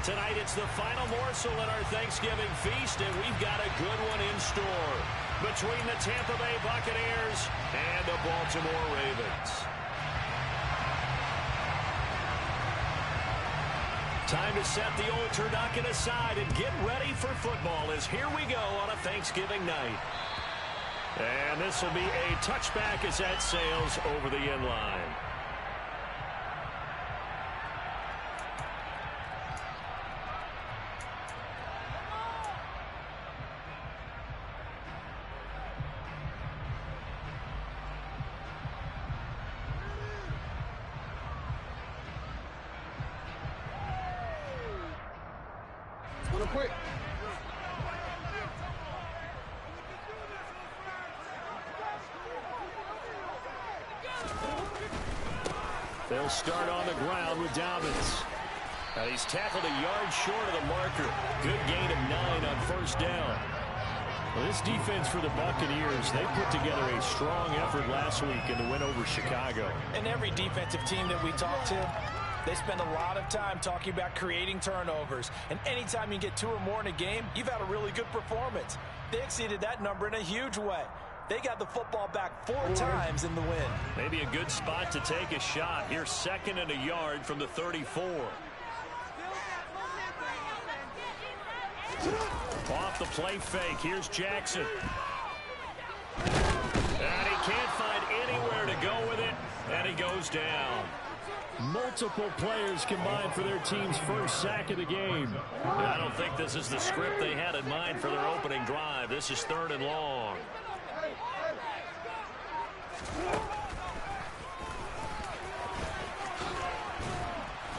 Tonight it's the final morsel in our Thanksgiving feast, and we've got a good one in store between the Tampa Bay Buccaneers and the Baltimore Ravens. Time to set the old turducken aside and get ready for football as here we go on a Thanksgiving night. And this will be a touchback as that sails over the end line. Quick. They'll start on the ground with Dobbins. He's tackled a yard short of the marker. Good gain of 9 on first down. Well, this defense for the Buccaneers, they put together a strong effort last week in the win over Chicago. And every defensive team that we talk to, they spend a lot of time talking about creating turnovers. And anytime you get 2 or more in a game, you've had a really good performance. They exceeded that number in a huge way. They got the football back 4 times in the win. Maybe a good spot to take a shot. Here's 2nd and a yard from the 34. Off the play fake. Here's Jackson. And he can't find anywhere to go with it. And he goes down. Multiple players combined for their team's first sack of the game. I don't think this is the script they had in mind for their opening drive. This is 3rd and long.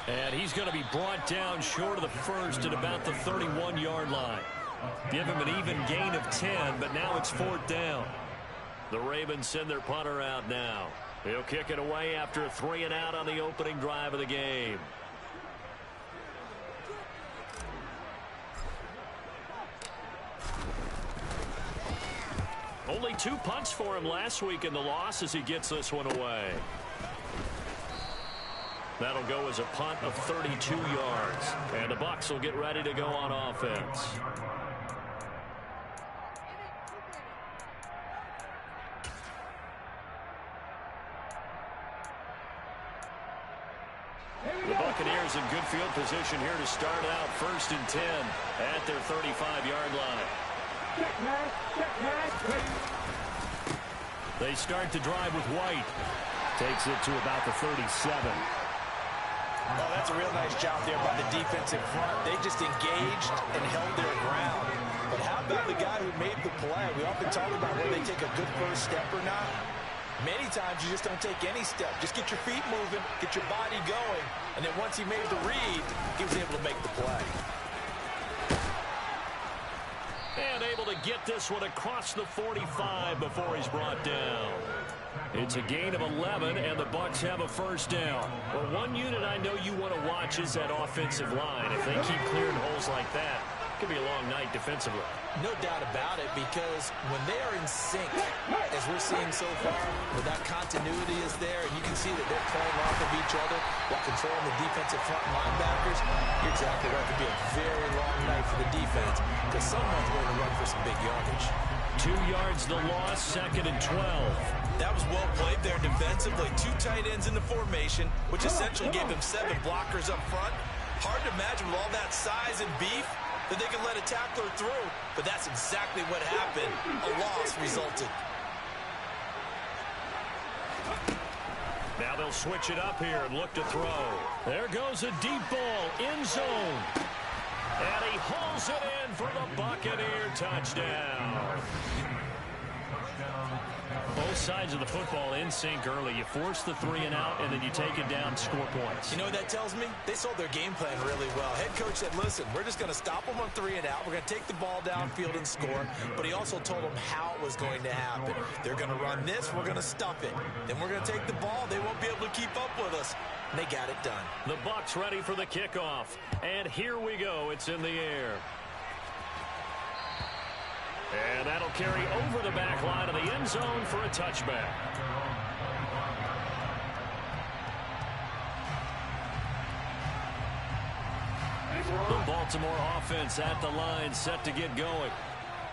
And he's going to be brought down short of the first at about the 31-yard line. Give him an even gain of 10, but now it's 4th down. The Ravens send their punter out now. He'll kick it away after a 3-and-out on the opening drive of the game. Only 2 punts for him last week in the loss as he gets this one away. That'll go as a punt of 32 yards. And the Bucs will get ready to go on offense. The Buccaneers in good field position here to start out 1st and 10 at their 35-yard line. They start the drive with White. Takes it to about the 37. Oh, that's a real nice job there by the defensive front. They just engaged and held their ground. But how about the guy who made the play? We often talk about whether they take a good first step or not. Many times you just don't take any step. Just get your feet moving, get your body going, and then once he made the read, he was able to make the play. And able to get this one across the 45 before he's brought down. It's a gain of 11, and the Bucs have a first down. Well, one unit I know you want to watch is that offensive line. If they keep clearing holes like that, it could be a long night defensively. No doubt about it, because when they are in sync, as we're seeing so far, where that continuity is there, and you can see that they're playing off of each other while controlling the defensive front linebackers, you're exactly right. It could be a very long night for the defense, because someone's going to run for some big yardage. 2 yards the loss, 2nd and 12. That was well played there defensively. 2 tight ends in the formation, which essentially gave them 7 blockers up front. Hard to imagine with all that size and beef that they can let a tackler through, but that's exactly what happened. A loss resulted. Now they'll switch it up here and look to throw. There goes a deep ball, end zone. And he hauls it in for the Buccaneer touchdown. Both sides of the football in sync early. You force the 3-and-out, and then you take it down, score points. You know what that tells me? They sold their game plan really well. Head coach said, listen, we're just going to stop them on 3-and-out. We're going to take the ball downfield and score. But he also told them how it was going to happen. They're going to run this. We're going to stuff it. Then we're going to take the ball. They won't be able to keep up with us. And they got it done. The Bucs ready for the kickoff. And here we go. It's in the air. And that'll carry over the back line of the end zone for a touchback. The Baltimore offense at the line, set to get going.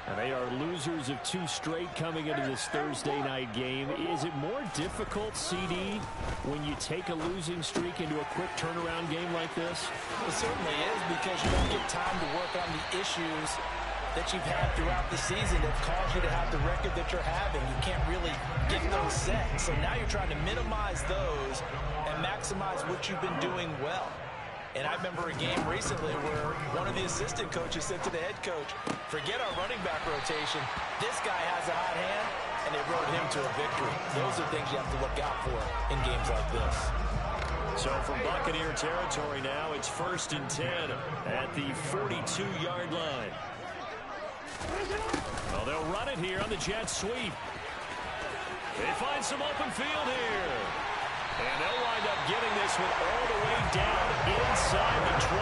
And they are losers of 2 straight coming into this Thursday night game. Is it more difficult, CD, when you take a losing streak into a quick turnaround game like this? It certainly is, because you don't get time to work on the issues that you've had throughout the season that caused you to have the record that you're having. You can't really get those set. So now you're trying to minimize those and maximize what you've been doing well. And I remember a game recently where one of the assistant coaches said to the head coach, forget our running back rotation. This guy has a hot hand, and they rode him to a victory. Those are things you have to look out for in games like this. So from Buccaneer territory now, it's 1st and 10 at the 42-yard line. Well, they'll run it here on the jet sweep. They find some open field here. And they'll wind up getting this one all the way down inside the 20.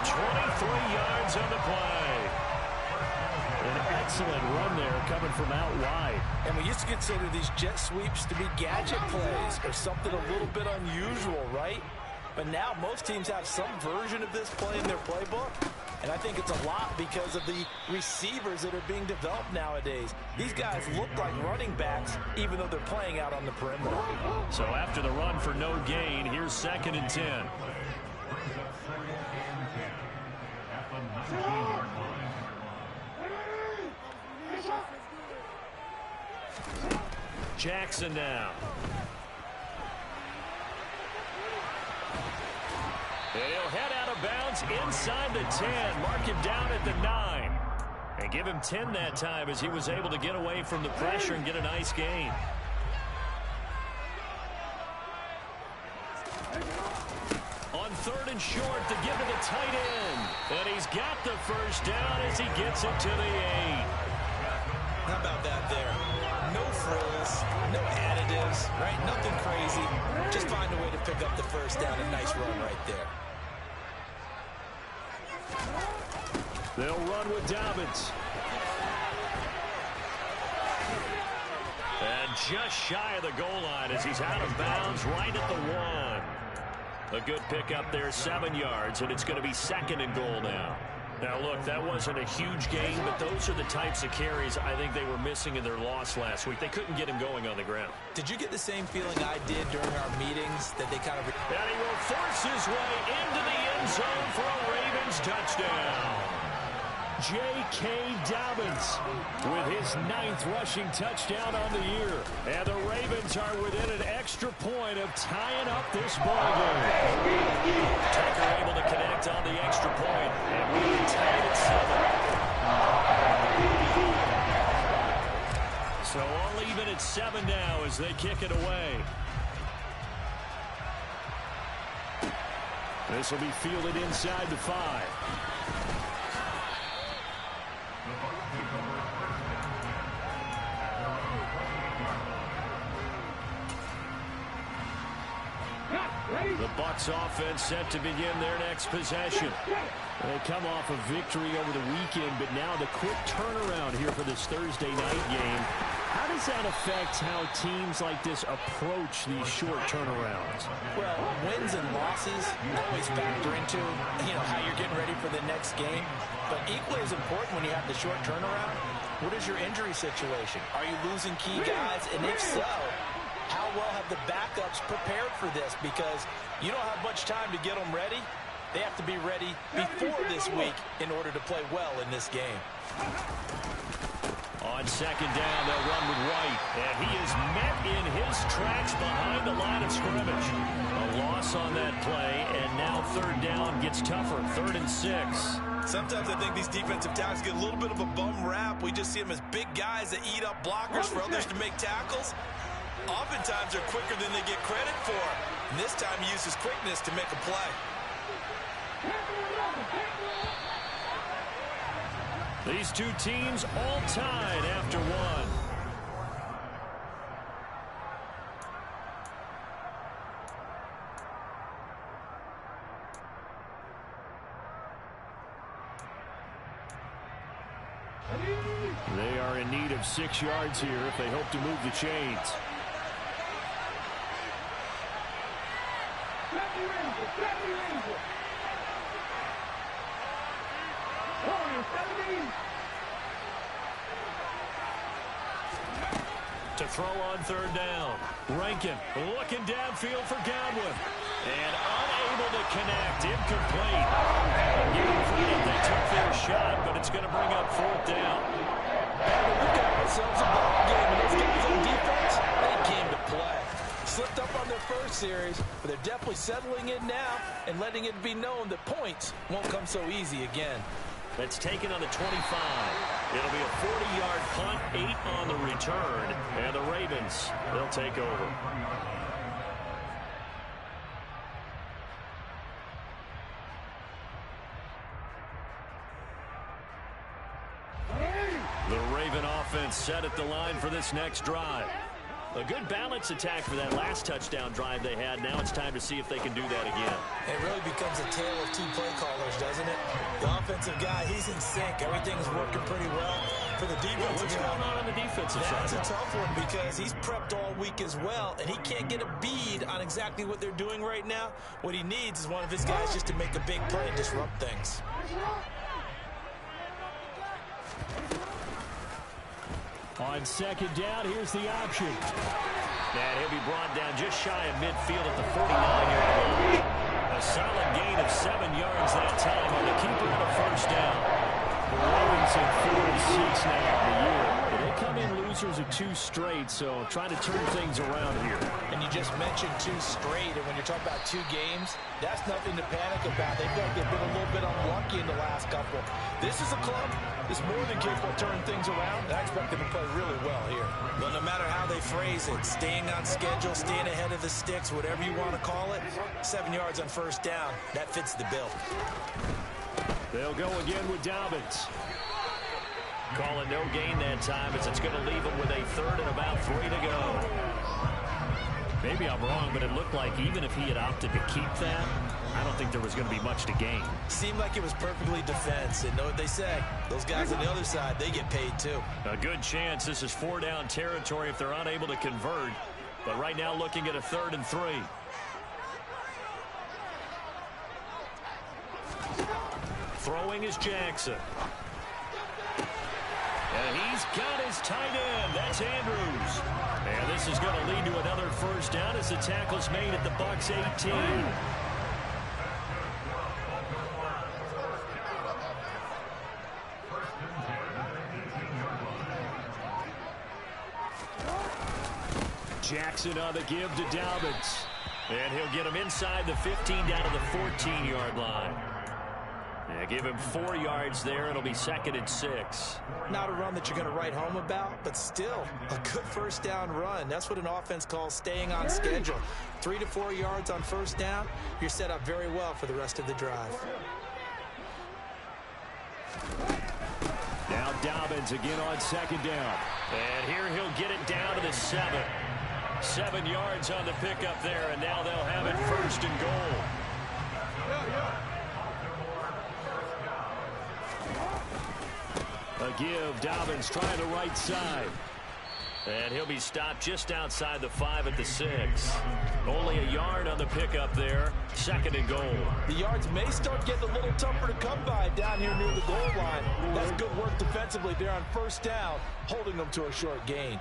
23 yards on the play. An excellent run there coming from out wide. And we used to consider these jet sweeps to be gadget plays or something a little bit unusual, right? But now most teams have some version of this play in their playbook. And I think it's a lot because of the receivers that are being developed nowadays. These guys look like running backs, even though they're playing out on the perimeter. So after the run for no gain, here's 2nd and 10. Jackson now. And he'll head out of bounds inside the 10. Mark him down at the 9. And give him 10 that time as he was able to get away from the pressure and get a nice gain. On 3rd and short to give to the tight end. And he's got the first down as he gets it to the 8. How about that there? No frills, no additives, right? Nothing crazy. Just find a way to pick up the first down. A nice run right there. They'll run with Dobbins. And just shy of the goal line as he's out of bounds right at the 1. A good pickup there, 7 yards, and it's going to be 2nd and goal now. Now, look, that wasn't a huge gain, but those are the types of carries I think they were missing in their loss last week. They couldn't get him going on the ground. Did you get the same feeling I did during our meetings that they kind of... And he will force his way into the end zone for a Ravens touchdown. J.K. Dobbins with his 9th rushing touchdown on the year. And the Ravens are within an extra point of tying up this ballgame. Tucker able to connect on the extra point, and we tied at 7. So all even at 7 now as they kick it away. This will be fielded inside the 5. The Bucs offense set to begin their next possession. They come off a victory over the weekend, but now the quick turnaround here for this Thursday night game. How does that affect how teams like this approach these short turnarounds? Well, wins and losses always factor into, how you're getting ready for the next game. But equally as important when you have the short turnaround, what is your injury situation? Are you losing key guys? And if so, how well have the backups prepared for this? Because you don't have much time to get them ready. They have to be ready before this week in order to play well in this game. On 2nd down, they'll run with White. And he is met in his tracks behind the line of scrimmage. A loss on that play, and now 3rd down gets tougher. 3rd and 6. Sometimes I think these defensive tackles get a little bit of a bum rap. We just see them as big guys that eat up blockers for others to make tackles. Oftentimes they're quicker than they get credit for. And this time he uses quickness to make a play. These two teams all tied after 1. They are in need of 6 yards here if they hope to move the chains. To throw on third down. Rankin looking downfield for Godwin. And unable to connect. Incomplete. Give them credit. They took their shot, but it's going to bring up fourth down. We've got ourselves a ball game, and those guys on defense, they came to play. Slipped up on their first series, but they're definitely settling in now and letting it be known that points won't come so easy again. That's taken on the 25. It'll be a 40-yard punt, 8 on the return, and the Ravens, they'll take over. The Raven offense set at the line for this next drive. A good balance attack for that last touchdown drive they had. Now it's time to see if they can do that again. It really becomes a tale of two play callers, doesn't it? The offensive guy, he's in sync. Everything's working pretty well. For the defensive What's going on the defensive side? That's a tough one because he's prepped all week as well, and he can't get a bead on exactly what they're doing right now. What he needs is one of his guys just to make a big play and disrupt things. On second down, here's the option. And he'll be brought down just shy of midfield at the 49-yard line. A solid gain of 7 yards that time on the keeper and a first down. The Ravens at 4-6 now in the year. They come in losers of 2 straight, so trying to turn things around here. And you just mentioned 2 straight, and when you're talking about 2 games, that's nothing to panic about. They feel like they've been a little bit unlucky in the last couple. This is a club that's more than capable of turning things around. I expect them to play really well here. Well, no matter how they phrase it, staying on schedule, staying ahead of the sticks, whatever you want to call it, 7 yards on first down, that fits the bill. They'll go again with Dobbins. Call it no gain that time as it's going to leave them with a third and about 3 to go. Maybe I'm wrong, but it looked like even if he had opted to keep that, I don't think there was going to be much to gain. Seemed like it was perfectly defense. And know what they say? Those guys on the other side, they get paid too. A good chance this is 4-down territory if they're unable to convert. But right now looking at a 3rd and 3. Throwing is Jackson. And he's got his tight end. That's Andrews. And this is going to lead to another first down as the tackle's made at the Bucs 18. Jackson on the give to Dobbins. And he'll get him inside the 15 down to the 14-yard line. Yeah, give him 4 yards there. It'll be 2nd and 6. Not a run that you're going to write home about, but still a good first down run. That's what an offense calls staying on schedule. 3 to 4 yards on first down. You're set up very well for the rest of the drive. Now Dobbins again on 2nd down. And here he'll get it down to the 7. 7 yards on the pickup there, and now they'll have it 1st and goal. A give, Dobbins trying the right side. And he'll be stopped just outside the 5 at the 6. Only a yard on the pickup there. 2nd and goal. The yards may start getting a little tougher to come by down here near the goal line. That's good work defensively there on first down, holding them to a short gain.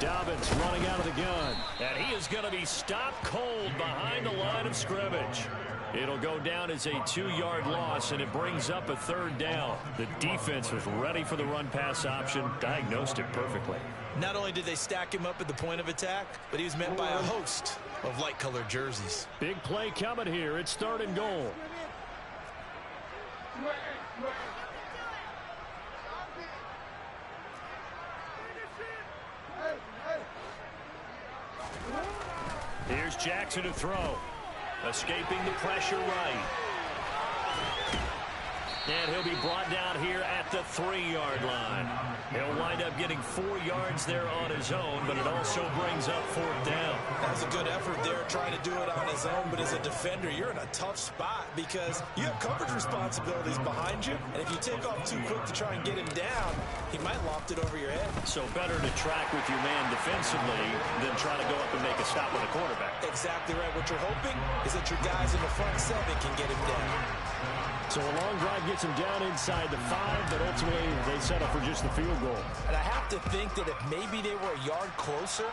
Dobbins running out of the gun. And he is going to be stopped cold behind the line of scrimmage. It'll go down as a 2-yard loss, and it brings up a 3rd down. The defense was ready for the run-pass option, diagnosed it perfectly. Not only did they stack him up at the point of attack, but he was met by a host of light-colored jerseys. Big play coming here. It's 3rd and goal. Here's Jackson to throw. Escaping the pressure right. And he'll be brought down here at the 3-yard line. He'll wind up getting 4 yards there on his own, but it also brings up 4th down. That was a good effort there trying to do it on his own, but as a defender, you're in a tough spot because you have coverage responsibilities behind you, and if you take off too quick to try and get him down, he might loft it over your head. So better to track with your man defensively than try to go up and make a stop with a quarterback. Exactly right. What you're hoping is that your guys in the front 7 can get him down. So a long drive gets him down inside the 5, but ultimately they settle for just the field goal. And I have to think that if maybe they were a yard closer,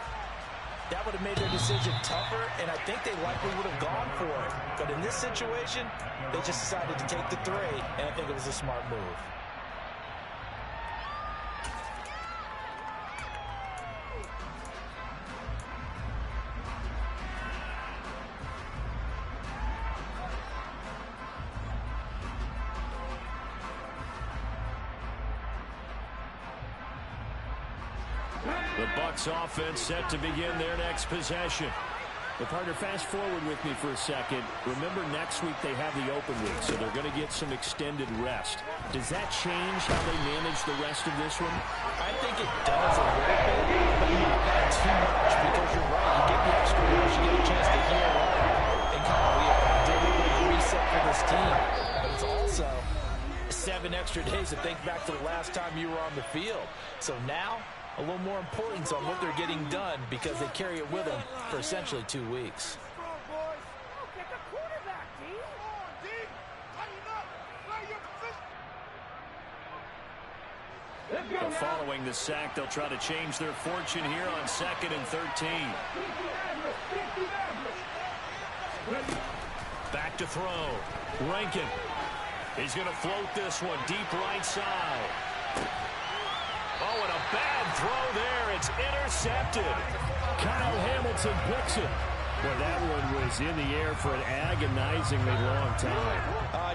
that would have made their decision tougher, and I think they likely would have gone for it. But in this situation, they just decided to take the 3, and I think it was a smart move. The Bucs offense set to begin their next possession. Well, partner, fast forward with me for a second. Remember, next week they have the open week, so they're going to get some extended rest. Does that change how they manage the rest of this one? I think it does a little bit, but not too much, because you're right. You get the extra rest, you get a chance to heal up and kind of deliberately reset for this team. But it's also 7 extra days to think back to the last time you were on the field. So now, a little more importance on what they're getting done because they carry it with them for essentially 2 weeks. But following the sack, they'll try to change their fortune here on 2nd and 13. Back to throw. Rankin. He's going to float this one deep right side. Oh, and a bad throw there. It's intercepted. Kyle Hamilton picks it. Well, that one was in the air for an agonizingly long time.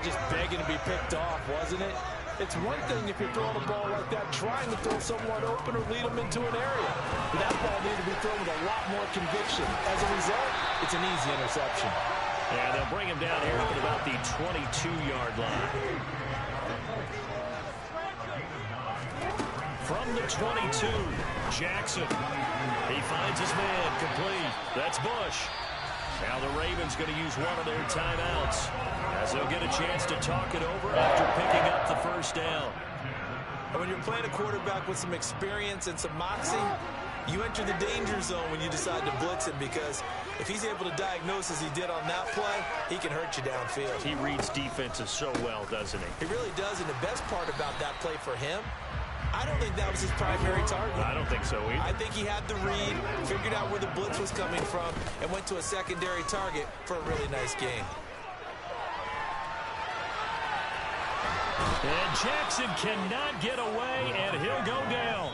Just begging to be picked off, wasn't it? It's one thing if you're throwing a ball like that, trying to throw someone open or lead them into an area. But that ball needed to be thrown with a lot more conviction. As a result, it's an easy interception. Yeah, they'll bring him down here at about the 22-yard line. From the 22, Jackson. He finds his man complete. That's Bush. Now the Ravens going to use one of their timeouts as they'll get a chance to talk it over after picking up the 1st down. And when you're playing a quarterback with some experience and some moxie, you enter the danger zone when you decide to blitz him, because if he's able to diagnose as he did on that play, he can hurt you downfield. He reads defenses so well, doesn't he? He really does, and the best part about that play for him, I don't think that was his primary target. I don't think so either. I think he had the read, figured out where the blitz was coming from, and went to a secondary target for a really nice game. And Jackson cannot get away, and he'll go down.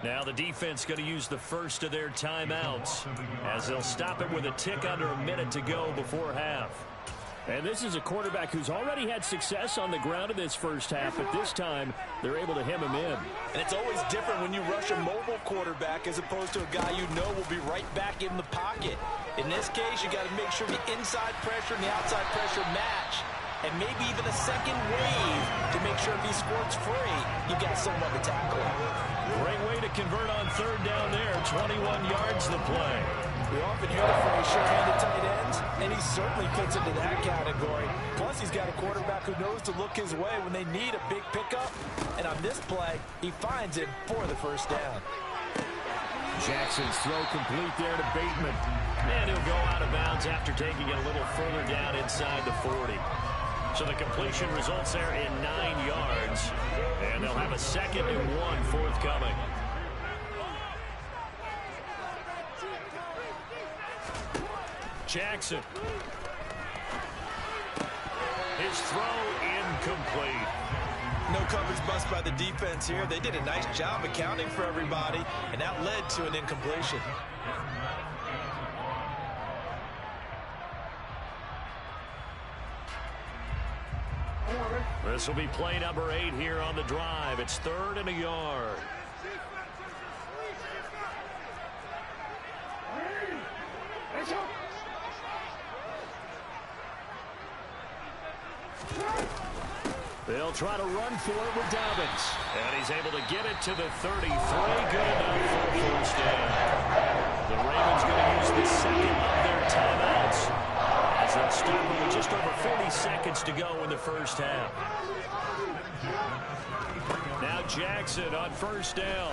Now the defense going to use the first of their timeouts as they'll stop it with a tick under a minute to go before half. And this is a quarterback who's already had success on the ground in this first half, but this time they're able to hem him in. And it's always different when you rush a mobile quarterback as opposed to a guy you know will be right back in the pocket. In this case, you got to make sure the inside pressure and the outside pressure match, and maybe even a second wave to make sure if he squirts free, you got someone to tackle him. Great way to convert on 3rd down there. 21 yards to play. We often hear the phrase sure-handed tight ends, and he certainly fits into that category. Plus, he's got a quarterback who knows to look his way when they need a big pickup. And on this play, he finds it for the 1st down. Jackson's throw complete there to Bateman. And he'll go out of bounds after taking it a little further down inside the 40. So the completion results there in 9 yards. And they'll have a 2nd and 1 forthcoming. Jackson. His throw incomplete. No coverage bust by the defense here. They did a nice job accounting for everybody, and that led to an incompletion. This will be play number 8 here on the drive. It's 3rd and a yard. They'll try to run for it with Dobbins. And he's able to get it to the 33. Good enough for a first down. The Ravens going to use the second of their timeouts as they'll start with just over 40 seconds to go in the first half. Now Jackson on first down.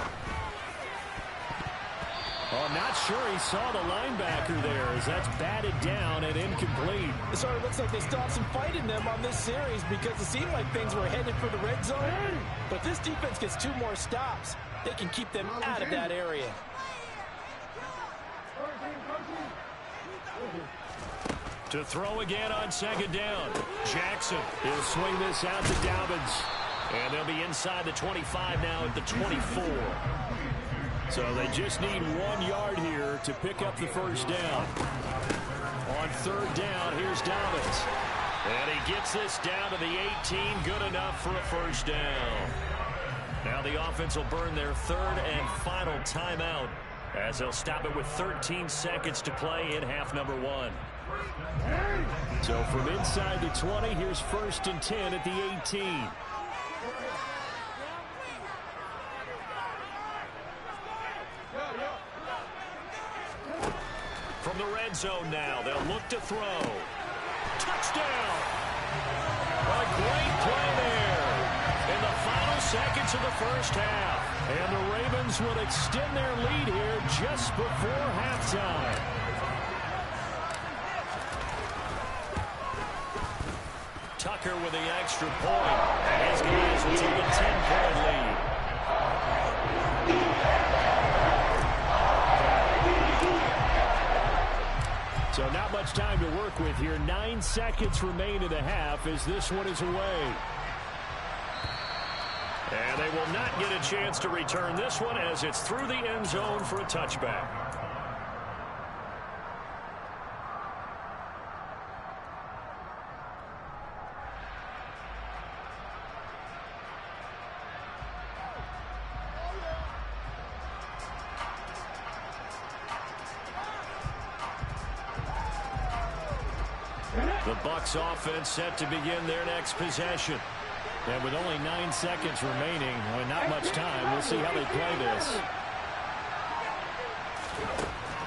Oh, not sure he saw the linebacker there as that's batted down and incomplete. It sort of looks like they still have some fight in them on this series because it seemed like things were headed for the red zone. But if this defense gets 2 more stops, they can keep them out of that area. To throw again on second down. Jackson, he'll swing this out to Dobbins. And they'll be inside the 25 now at the 24. So they just need 1 yard here to pick up the first down. On third down, here's Dobbins. And he gets this down to the 18. Good enough for a first down. Now the offense will burn their third and final timeout as they'll stop it with 13 seconds to play in half number 1. So from inside the 20, here's first and 10 at the 18. From the red zone now, they'll look to throw. Touchdown! A great play there in the final seconds of the first half. And the Ravens will extend their lead here just before halftime. Tucker with the extra point. His guys will take a 10-point lead. So not much time to work with here. 9 seconds remain in the half as this one is away. And they will not get a chance to return this one as it's through the end zone for a touchback. The Bucs offense set to begin their next possession. And with only 9 seconds remaining, and not much time, we'll see how they play this.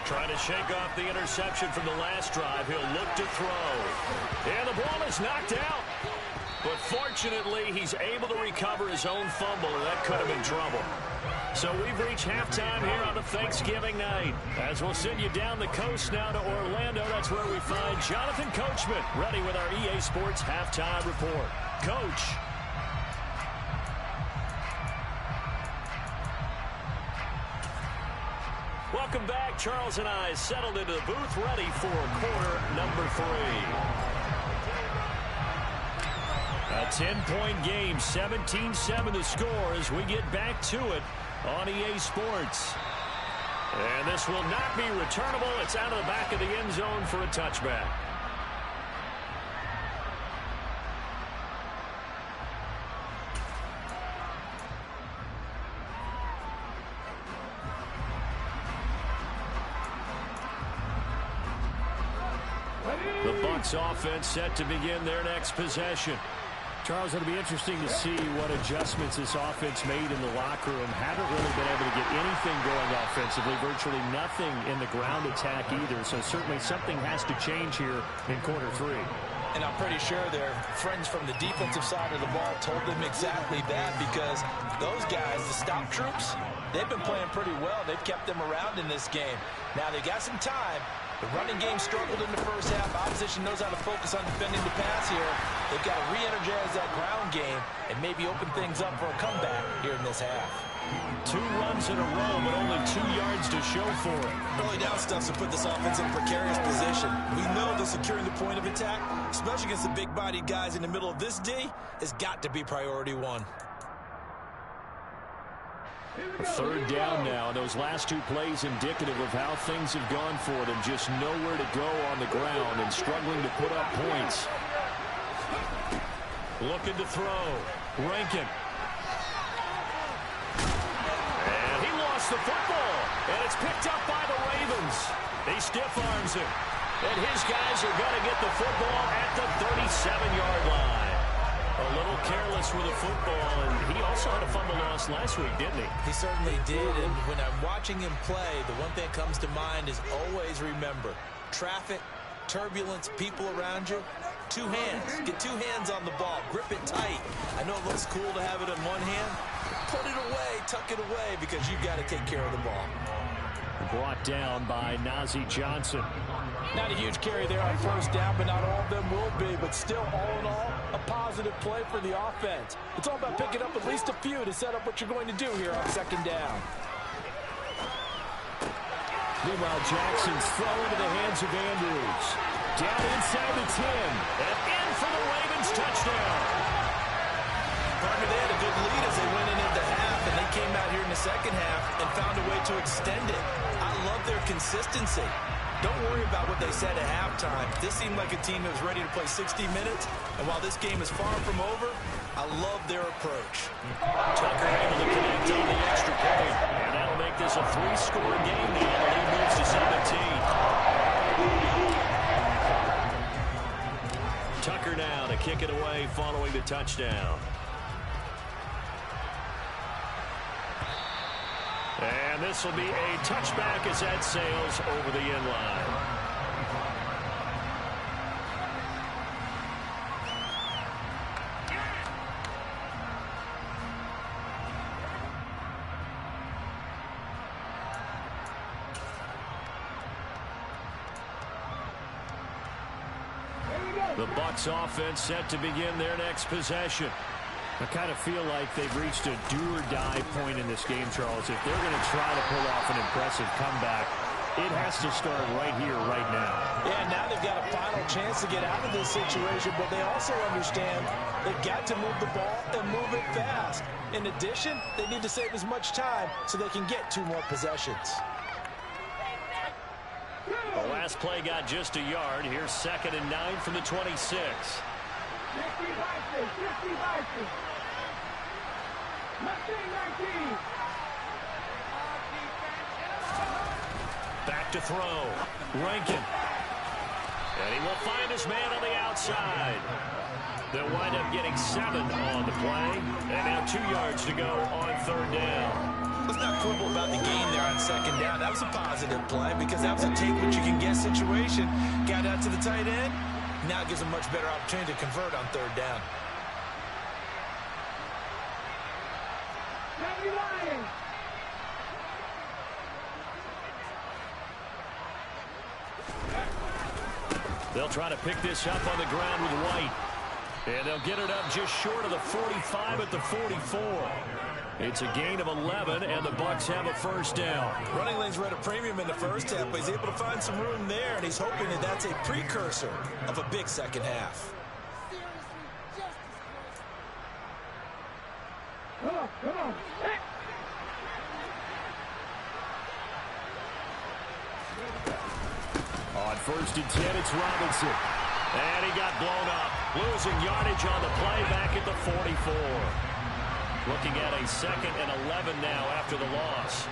Trying to shake off the interception from the last drive. He'll look to throw. And the ball is knocked out. But fortunately, he's able to recover his own fumble, or that could have been trouble. So we've reached halftime here on a Thanksgiving night. As we'll send you down the coast now to Orlando, that's where we find Jonathan Coachman, ready with our EA Sports Halftime Report. Coach. Welcome back. Charles and I settled into the booth, ready for quarter number 3. A 10-point game, 17-7 the score as we get back to it on EA Sports. And this will not be returnable. It's out of the back of the end zone for a touchback. The Bucs offense set to begin their next possession. Charles, it'll be interesting to see what adjustments this offense made in the locker room. Haven't really been able to get anything going offensively, virtually nothing in the ground attack either. So certainly something has to change here in quarter 3. And I'm pretty sure their friends from the defensive side of the ball told them exactly that, because those guys, the stop troops, they've been playing pretty well. They've kept them around in this game. Now they got some time. The running game struggled in the first half. Opposition knows how to focus on defending the pass here. They've got to re-energize that ground game and maybe open things up for a comeback here in this half. 2 runs in a row, but only 2 yards to show for it. Early down stuffs to put this offense in a precarious position. We know that securing the point of attack, especially against the big-bodied guys in the middle of this D, has got to be priority 1. Third down now. Those last 2 plays indicative of how things have gone for them. Just nowhere to go on the ground and struggling to put up points. Looking to throw. Rankin. And he lost the football. And it's picked up by the Ravens. He stiff arms him. And his guys are going to get the football at the 37-yard line. A little careless with the football, and he also had a fumble loss last week, didn't he? He certainly did, and when I'm watching him play, the one thing that comes to mind is always remember, traffic, turbulence, people around you, two hands. Get two hands on the ball. Grip it tight. I know it looks cool to have it in one hand. Put it away, tuck it away, because you've got to take care of the ball. Brought down by Nazeeh Johnson. Not a huge carry there on first down, but not all of them will be. But still, all in all, a positive play for the offense. It's all about picking up at least a few to set up what you're going to do here on second down. Meanwhile, Jackson's throw into the hands of Andrews. Down inside the 10. And in for the Ravens touchdown. Partner, they had a good lead as they went into the half, and they came out here in the second half and found a way to extend it. I love their consistency. Don't worry about what they said at halftime. This seemed like a team that was ready to play 60 minutes, and while this game is far from over, I love their approach. Tucker able to connect on the extra point, and that'll make this a 3-score game now. The lead moves to 17. Tucker now to kick it away following the touchdown. And this will be a touchback as that sails over the end line. The Bucs offense set to begin their next possession. I kind of feel like they've reached a do-or-die point in this game, Charles. If they're going to try to pull off an impressive comeback, it has to start right here, right now. Yeah, now they've got a final chance to get out of this situation, but they also understand they've got to move the ball and move it fast. In addition, they need to save as much time so they can get 2 more possessions. The last play got just a yard. Here's 2nd and 9 from the 26. Back to throw. Rankin. And he will find his man on the outside. They'll wind up getting 7 on the play. And now 2 yards to go on 3rd down. Let's not quibble about the gain there on 2nd down. That was a positive play because that was a take-what-you-can-get situation. Got out to the tight end. Now it gives a much better opportunity to convert on 3rd down. They'll try to pick this up on the ground with White. And they'll get it up just short of the 45 at the 44. It's a gain of 11, and the Bucs have a 1st down. Running lanes were at a premium in the first half, but he's able to find some room there, and he's hoping that that's a precursor of a big second half. Come on. On 1st and 10, it's Robinson. And he got blown up. Losing yardage on the play back at the 44. Looking at a 2nd and 11 now after the loss.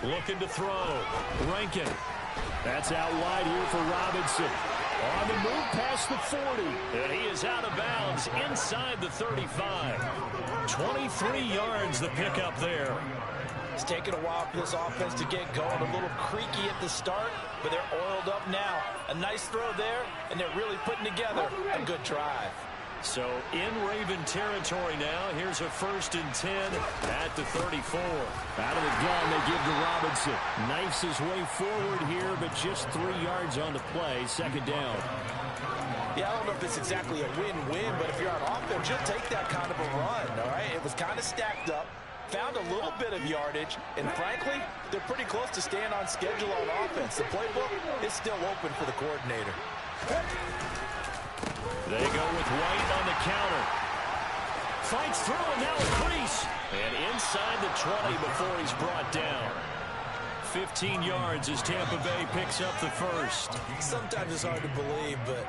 Looking to throw. Rankin. That's out wide here for Robinson. On the move past the 40. And he is out of bounds inside the 35. 23 yards the pickup there. It's taken a while for this offense to get going. A little creaky at the start, but they're oiled up now. A nice throw there, and they're really putting together a good drive. So in Raven territory now. Here's a 1st and 10 at the 34. Out of the gun, they give to Robinson. Knifes his way forward here, but just 3 yards on the play. 2nd down. Yeah, I don't know if it's exactly a win-win, but if you're on offense, you'll take that kind of a run, all right? It was kind of stacked up. Found a little bit of yardage, and frankly, they're pretty close to staying on schedule on offense. The playbook is still open for the coordinator. They go with White on the counter. Fights through, and now a crease. And inside the 20 before he's brought down. 15 yards as Tampa Bay picks up the 1st. Sometimes it's hard to believe, but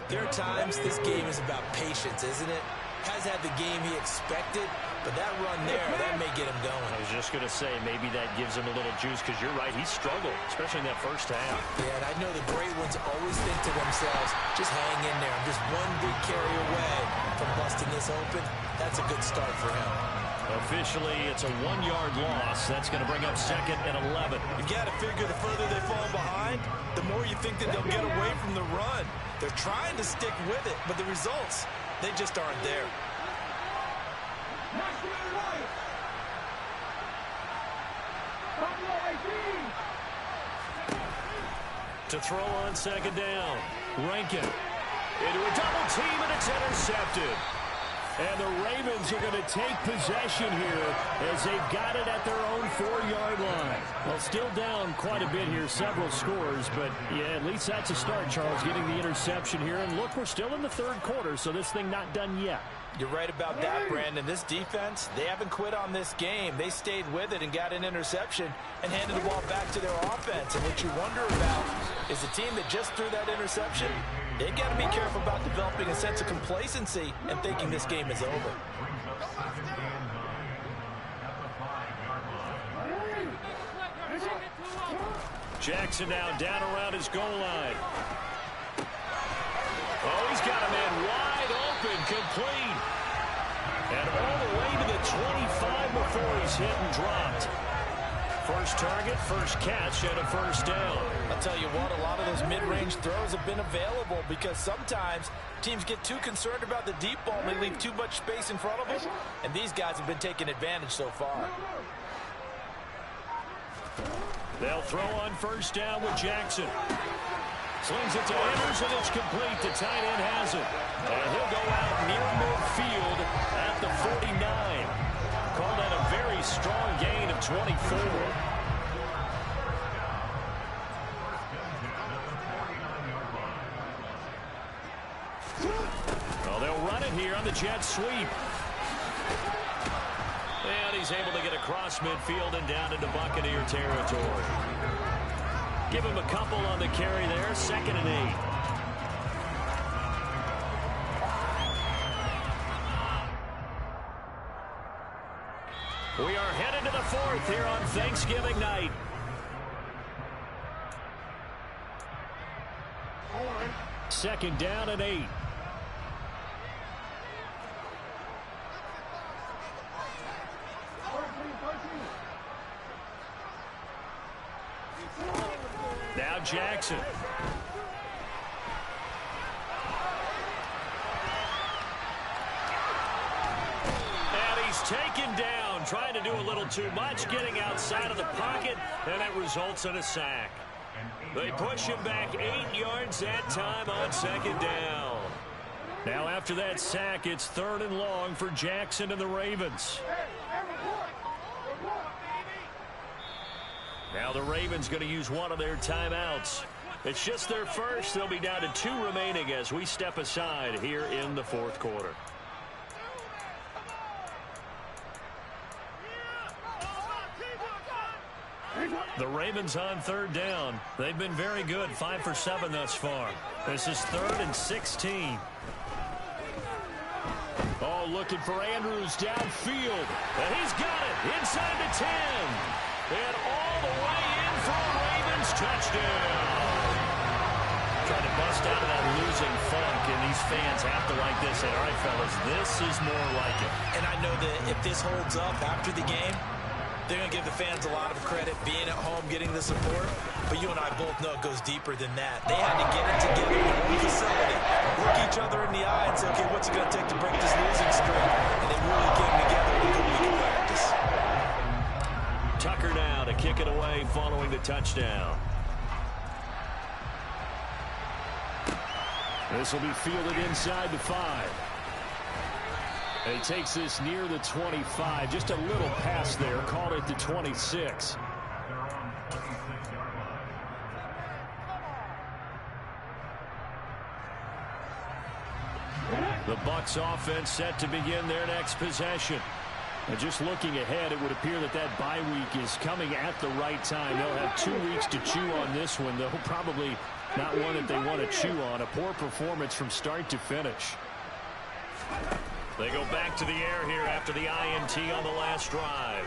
there are times this game is about patience, isn't it? Has had the game he expected, but that run there, that may get him going. I was just going to say, maybe that gives him a little juice, because you're right, he struggled, especially in that first half. Yeah, and I know the great ones always think to themselves, just hang in there. I'm just one big carry away from busting this open. That's a good start for him. Officially, it's a 1-yard loss. That's going to bring up 2nd and 11. You've got to figure the further they fall behind, the more you think that they'll get away from the run. They're trying to stick with it, but the results, they just aren't there. To throw on 2nd down. Rankin into a double team, and it's intercepted. And the Ravens are going to take possession here as they've got it at their own 4-yard line. Well, still down quite a bit here, several scores, but yeah, at least that's a start, Charles, getting the interception here. And look, we're still in the 3rd quarter, so this thing not done yet. You're right about that, Brandon. This defense, they haven't quit on this game. They stayed with it and got an interception and handed the ball back to their offense. And what you wonder about is the team that just threw that interception, they've got to be careful about developing a sense of complacency and thinking this game is over. Jackson now down around his goal line. Oh, he's got a man wide open, complete. And all the way to the 25 before he's hit and dropped. First target, first catch, and a first down. I'll tell you what, a lot of those mid-range throws have been available because sometimes teams get too concerned about the deep ball and they leave too much space in front of them. And these guys have been taking advantage so far. They'll throw on first down with Jackson. Slings it to Andrews, and it's complete. The tight end has it. And he'll go out near midfield at the 49. Call that a very strong gain of 24. Well, they'll run it here on the jet sweep. And he's able to get across midfield and down into Buccaneer territory. Give him a couple on the carry there. 2nd and 8. We are headed to the 4th here on Thanksgiving night. Second down and 8. Now Jackson. And he's taken down, trying to do a little too much, getting outside of the pocket, and it results in a sack. They push him back 8 yards that time on 2nd down. Now after that sack, it's 3rd and long for Jackson and the Ravens. Now the Ravens going to use one of their timeouts. It's just their first. They'll be down to 2 remaining as we step aside here in the 4th quarter. The Ravens on 3rd down. They've been very good, 5 for 7 thus far. This is 3rd and 16. Oh, looking for Andrews downfield. And he's got it inside the 10. And all the way in for a Ravens touchdown. Trying to bust out of that losing funk, and these fans have to like this. And all right, fellas, this is more like it. And I know that if this holds up after the game, they're going to give the fans a lot of credit, being at home, getting the support. But you and I both know it goes deeper than that. They had to get it together in their own facility, look each other in the eye and say, okay, what's it going to take to break this losing streak? And they really came together in a good week of practice. Tucker now to kick it away following the touchdown. This will be fielded inside the 5. And he takes this near the 25. Just a little pass there. Called it the 26. The Bucs offense set to begin their next possession. And just looking ahead, it would appear that that bye week is coming at the right time. They'll have 2 weeks to chew on this one, though probably not one that they want to chew on. A poor performance from start to finish. They go back to the air here after the INT on the last drive.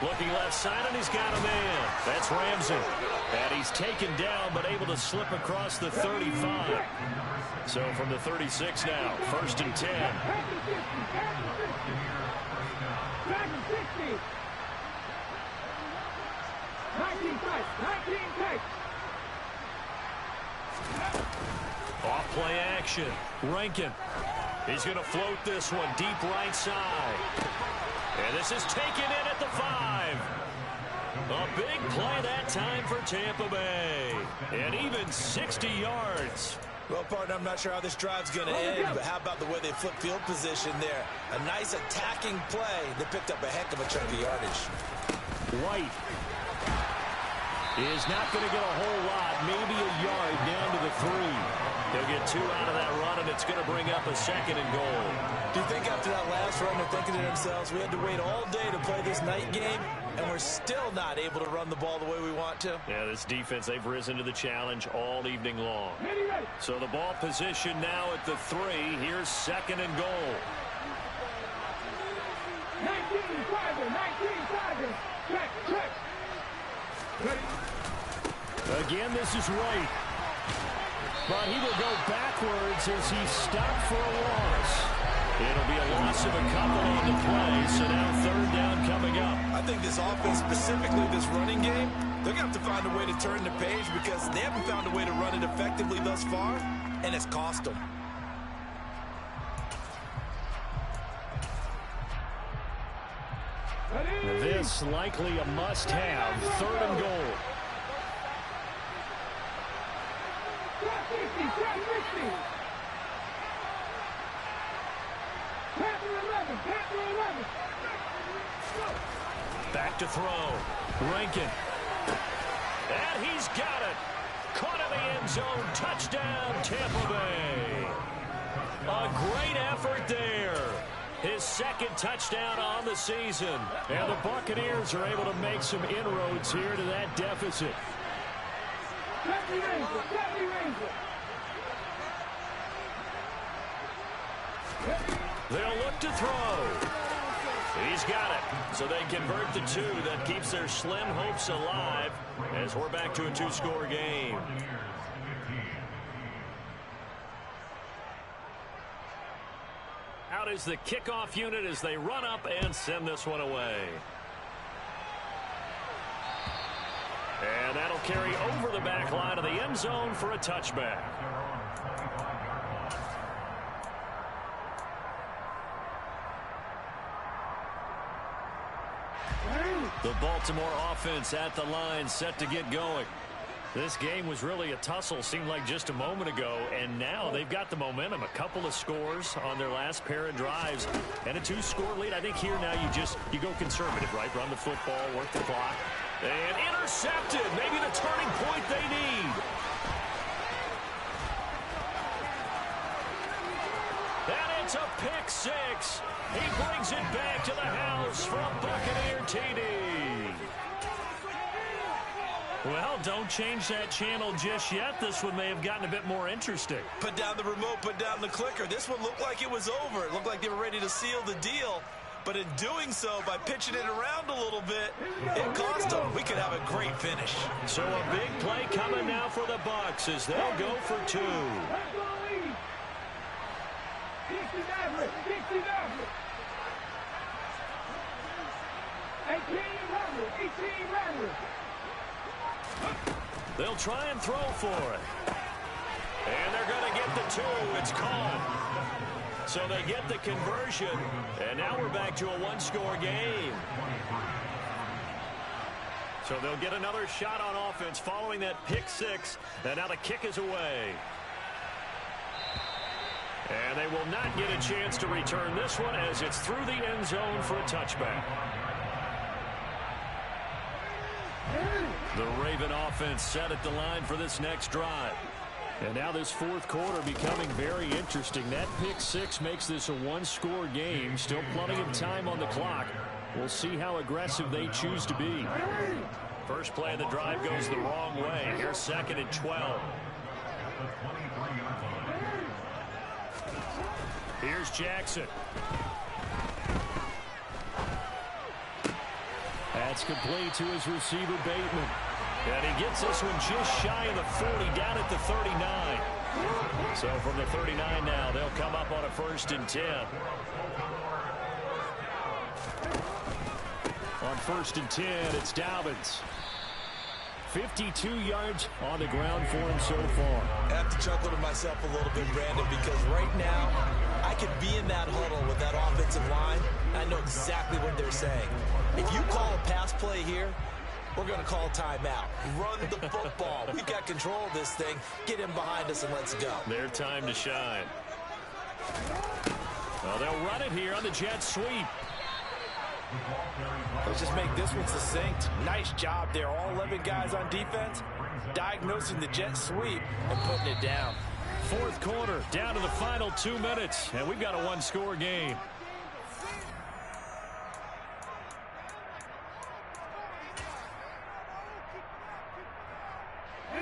Looking left side, and he's got a man. That's Ramsey. And he's taken down, but able to slip across the 35. So from the 36 now, 1st and 10. Off play action. Rankin. He's going to float this one deep right side. And this is taken in at the 5. A big play that time for Tampa Bay. And even 60 yards. Well, partner, I'm not sure how this drive's going to end, but how about the way they flip field position there? A nice attacking play. They picked up a heck of a chunk of yardage. White is not going to get a whole lot, maybe a yard down to the 3. He'll get 2 out of that run, and it's going to bring up a 2nd and goal. Do you think after that last run they're thinking to themselves, we had to wait all day to play this night game, and we're still not able to run the ball the way we want to? Yeah, this defense, they've risen to the challenge all evening long. So the ball position now at the 3. Here's 2nd and goal. 19-5, check. Again, this is White. But he will go backwards as he stopped for a loss. It'll be a loss of a couple on the play, so now 3rd down coming up. I think this offense, specifically this running game, they're going to have to find a way to turn the page because they haven't found a way to run it effectively thus far, and it's cost them. This likely a must-have. 3rd and goal. Back to throw. Rankin. And he's got it. Caught in the end zone. Touchdown, Tampa Bay. A great effort there. His 2nd touchdown on the season. And the Buccaneers are able to make some inroads here to that deficit. They'll look to throw. He's got it. So they convert the 2. That keeps their slim hopes alive as we're back to a 2-score game. Out is the kickoff unit as they run up and send this one away. And that'll carry over the back line of the end zone for a touchback. The Baltimore offense at the line, set to get going. This game was really a tussle, seemed like just a moment ago, and now they've got the momentum. A couple of scores on their last pair of drives, and a 2-score lead. I think here now you go conservative, right? Run the football, work the clock. And intercepted, maybe the turning point they need. And it's a pick 6. He brings it back to the house for a Buccaneer TD. Well, don't change that channel just yet. This one may have gotten a bit more interesting. Put down the remote, put down the clicker. This one looked like it was over. It looked like they were ready to seal the deal. But in doing so, by pitching it around a little bit, it cost them. We could have a great finish. So a big play coming now for the Bucs as they'll go for 2. They'll try and throw for it. And they're going to get the 2. It's caught. So they get the conversion. And now we're back to a 1-score game. So they'll get another shot on offense following that pick 6. And now the kick is away. And they will not get a chance to return this one as it's through the end zone for a touchback. The Raven offense set at the line for this next drive. And now this 4th quarter becoming very interesting. That pick 6 makes this a 1-score game. Still plenty of time on the clock. We'll see how aggressive they choose to be. First play of the drive goes the wrong way. Here's 2nd and 12. Here's Jackson. That's complete to his receiver, Bateman. And he gets this one just shy of the 40, down at the 39. So from the 39 now, they'll come up on a 1st and 10. On 1st and 10, it's Dobbins. 52 yards on the ground for him so far. I have to chuckle to myself a little bit, Brandon, because right now I could be in that huddle with that offensive line. I know exactly what they're saying. If you call a pass play here, we're going to call timeout. Run the football. We've got control of this thing. Get in behind us and let's go. Their time to shine. Well, they'll run it here on the jet sweep. Let's just make this one succinct. Nice job there. All 11 guys on defense diagnosing the jet sweep and putting it down. 4th quarter, down to the final 2 minutes, and we've got a 1-score game.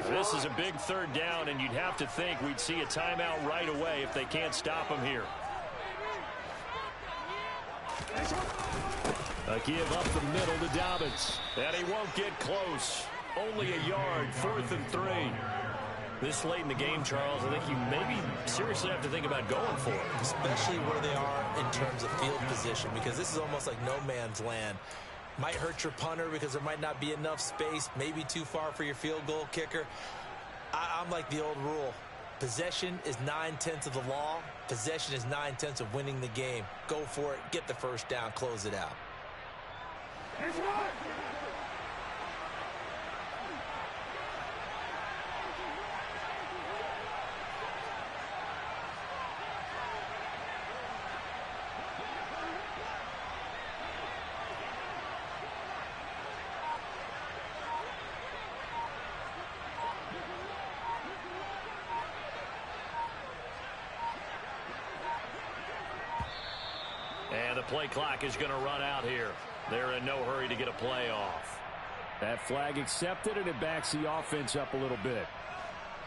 This is a big 3rd down, and you'd have to think we'd see a timeout right away if they can't stop him here. A give up the middle to Dobbins. And he won't get close. Only a yard, 4th and 3. This late in the game, Charles, I think you maybe seriously have to think about going for it. Especially where they are in terms of field position, because this is almost like no man's land. Might hurt your punter because there might not be enough space, maybe too far for your field goal kicker. I'm like the old rule. Possession is 9/10 of the law. Possession is 9/10 of winning the game. Go for it. Get the 1st down. Close it out. And the play clock is going to run out here. They're in no hurry to get a play off. That flag accepted, and it backs the offense up a little bit.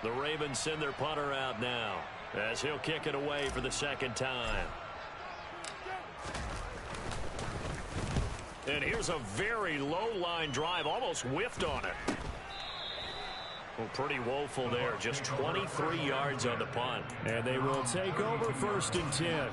The Ravens send their punter out now as he'll kick it away for the 2nd time. And here's a very low-line drive, almost whiffed on it. Well, pretty woeful there, just 23 yards on the punt. And they will take over 1st and 10.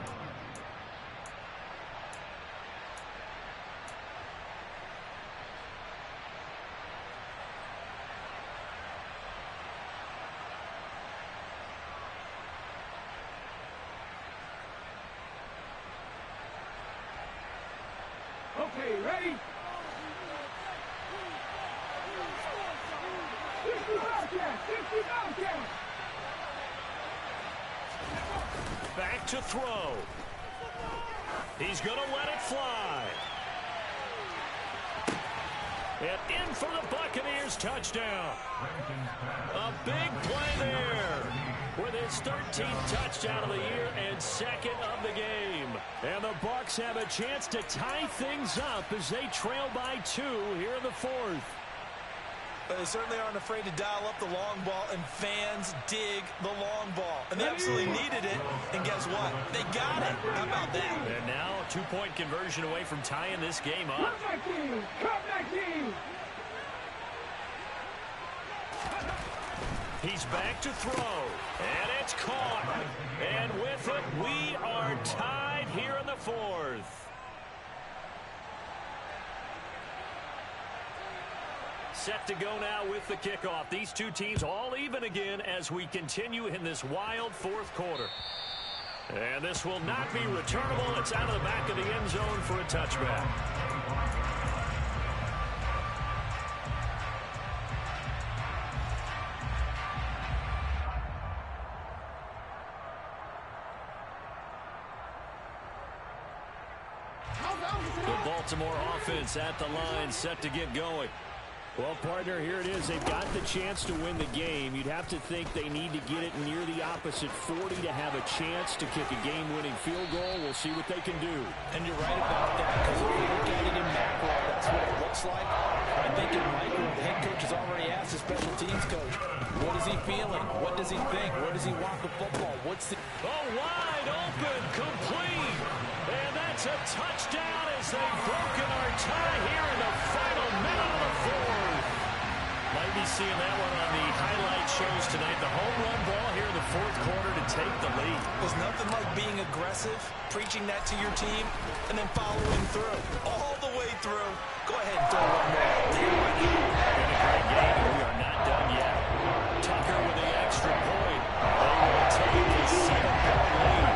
Okay, ready? 60 Bobcats! 60 Bobcats! Back to throw. He's going to let it fly. And in for the Buccaneers, touchdown. A big play there with his 13th touchdown of the year and 2nd of the game. And the Bucs have a chance to tie things up as they trail by 2 here in the 4th. They certainly aren't afraid to dial up the long ball, and fans dig the long ball. And they absolutely needed it, and guess what? They got it. How about that? And now a 2-point conversion away from tying this game up. Come back team! Come back team! He's back to throw, and it's caught. And with it, we are tied here in the 4th. Set to go now with the kickoff. These two teams all even again as we continue in this wild 4th quarter. And this will not be returnable. It's out of the back of the end zone for a touchback. The Baltimore offense at the line, set to get going. Well, partner, here it is. They've got the chance to win the game. You'd have to think they need to get it near the opposite 40 to have a chance to kick a game-winning field goal. We'll see what they can do. And you're right about that, because if you look at it in macro, that's what it looks like. I think in micro, the head coach has already asked the special teams coach, what is he feeling? What does he think? Where does he want the football? What's the Oh, wide open, complete. And that's a touchdown as they've broken our tie here in the final minute of the fourth. Might be seeing that one on the highlight shows tonight. The home run ball here in the fourth quarter to take the lead. There's nothing like being aggressive, preaching that to your team, and then following through. All the way through. Go ahead and throw one more. Been a great game, and we are not done yet. Tucker with the extra point. They will take the 7-point lead.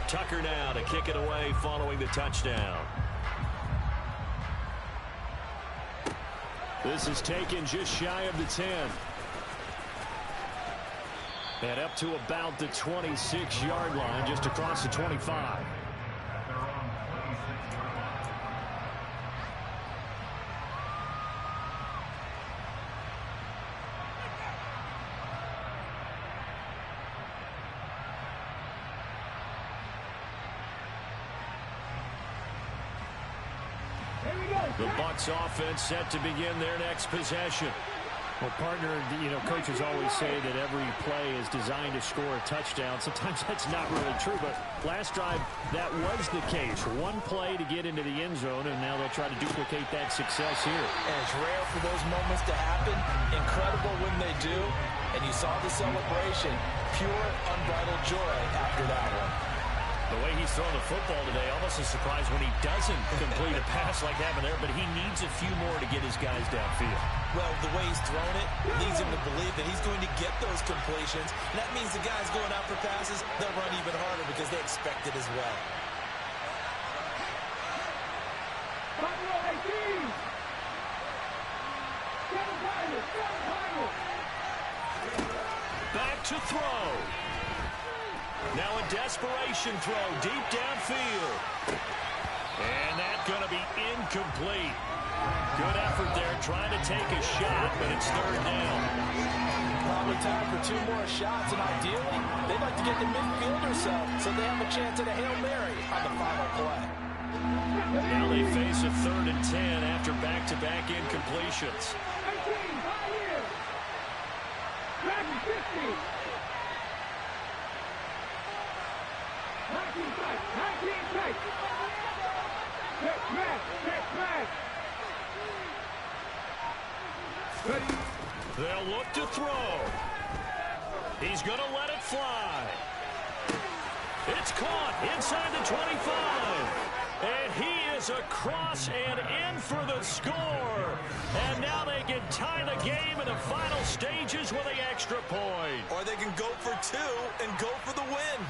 Tucker now to kick it away following the touchdown. This is taken just shy of the 10. And up to about the 26-yard line, just across the 25. The Bucs offense set to begin their next possession. Well, partner, coaches always say that every play is designed to score a touchdown. Sometimes that's not really true, but last drive, that was the case. One play to get into the end zone, and now they'll try to duplicate that success here. And it's rare for those moments to happen. Incredible when they do. And you saw the celebration. Pure, unbridled joy after that one. The way he's throwing the football today, almost a surprise when he doesn't complete a pass like happened there, but he needs a few more to get his guys downfield. Well, the way he's thrown it leads him to believe that he's going to get those completions. And that means the guys going out for passes, they'll run even harder because they expect it as well. Back to throw. Now a desperation throw deep downfield. And that's going to be incomplete. Good effort there trying to take a shot, but it's third down. Probably time for two more shots, and ideally, they'd like to get the midfield or so they have a chance at a Hail Mary on the final play. Now they face a 3rd and 10 after back-to-back incompletions. 19 tight. Get back. They'll look to throw. He's going to let it fly. It's caught inside the 25. And he is across and in for the score. And now they can tie the game in the final stages with the extra point. Or they can go for two and go for the win.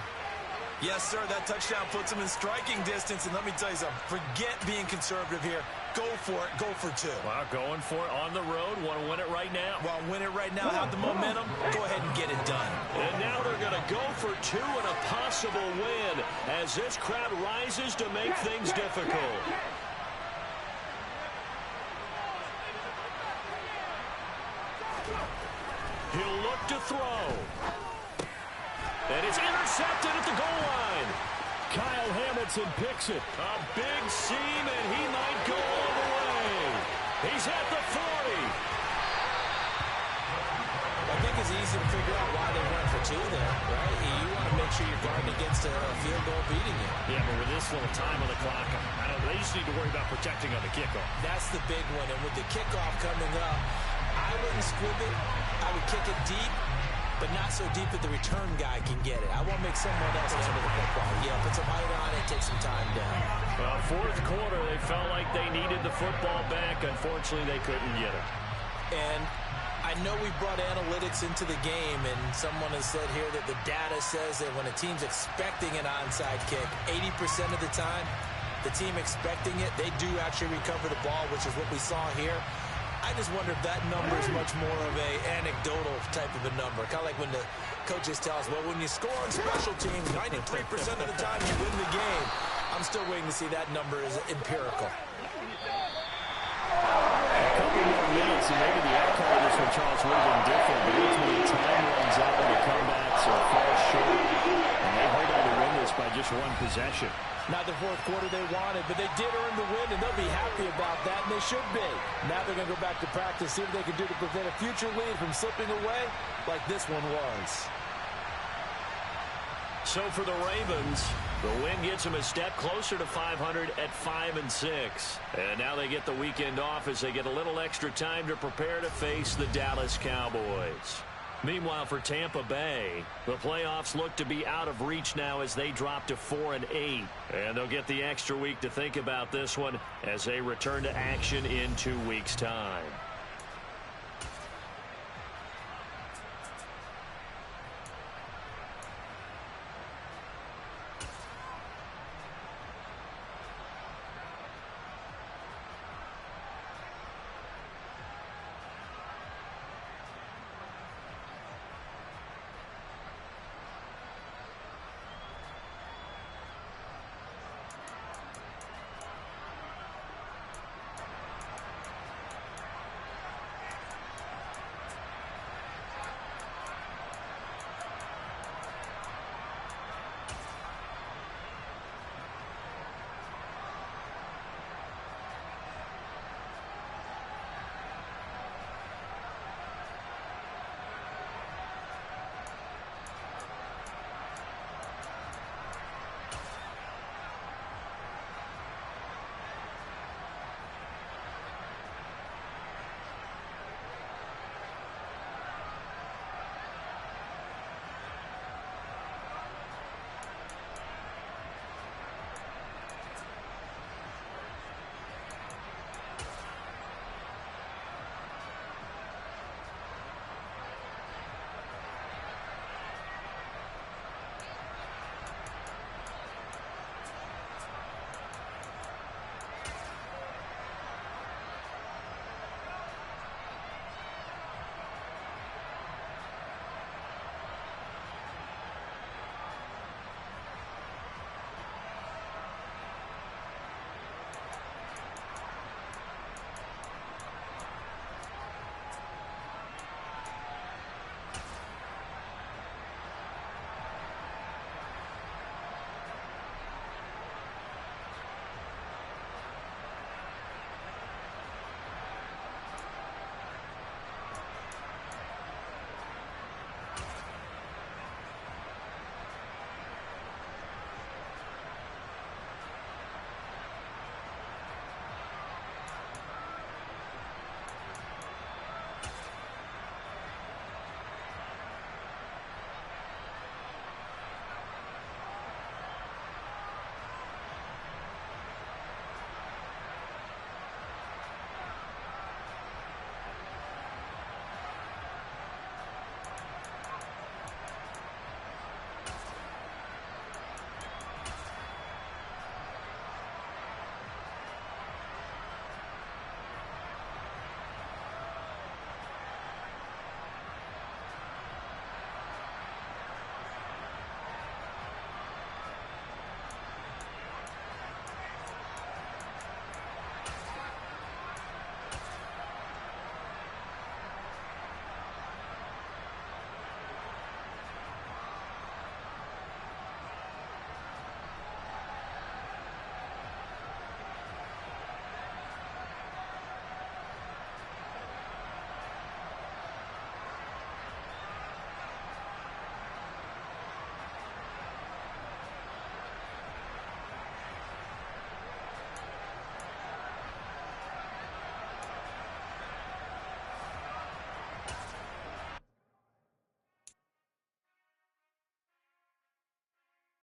Yes, sir, that touchdown puts them in striking distance. And let me tell you something, forget being conservative here. Go for it, go for two. Wow, going for it on the road. Want to win it right now. Well, win it right now, have the momentum, go ahead and get it done. And now they're going to go for two and a possible win as this crowd rises to make things difficult. He'll look to throw. And it's intercepted at the goal line. Kyle Hamilton picks it. A big seam, and he might go all the way. He's at the 40. I think it's easy to figure out why they went for two there, right? You want to make sure you're guarding against a field goal beating you. Yeah, but with this little time on the clock, they just need to worry about protecting on the kickoff. That's the big one, and with the kickoff coming up, I wouldn't squib it. I would kick it deep, but not so deep that the return guy can get it. I want to make someone else handle the football. Yeah, put some height on it, take some time down. Well, fourth quarter, they felt like they needed the football back. Unfortunately, they couldn't get it. And I know we brought analytics into the game, and someone has said here that the data says that when a team's expecting an onside kick, 80% of the time, the team expecting it, they do actually recover the ball, which is what we saw here. I just wonder if that number is much more of a anecdotal type of a number. Kind of like when the coaches tell us, well, when you score on special teams, 93% of the time you win the game. I'm still waiting to see that number is empirical. A couple more minutes, and maybe the outcome of this one, Charles, would have been different. But ultimately, time runs out when the comebacks are far short. And they hold on to win this by just one possession. Not the fourth quarter they wanted, but they did earn the win, and they'll be happy about that, and they should be. Now they're going to go back to practice, see what they can do to prevent a future lead from slipping away like this one was. So for the Ravens, the win gets them a step closer to 500 at 5-6. And now they get the weekend off as they get a little extra time to prepare to face the Dallas Cowboys. Meanwhile, for Tampa Bay, the playoffs look to be out of reach now as they drop to 4-8. And they'll get the extra week to think about this one as they return to action in 2 weeks' time.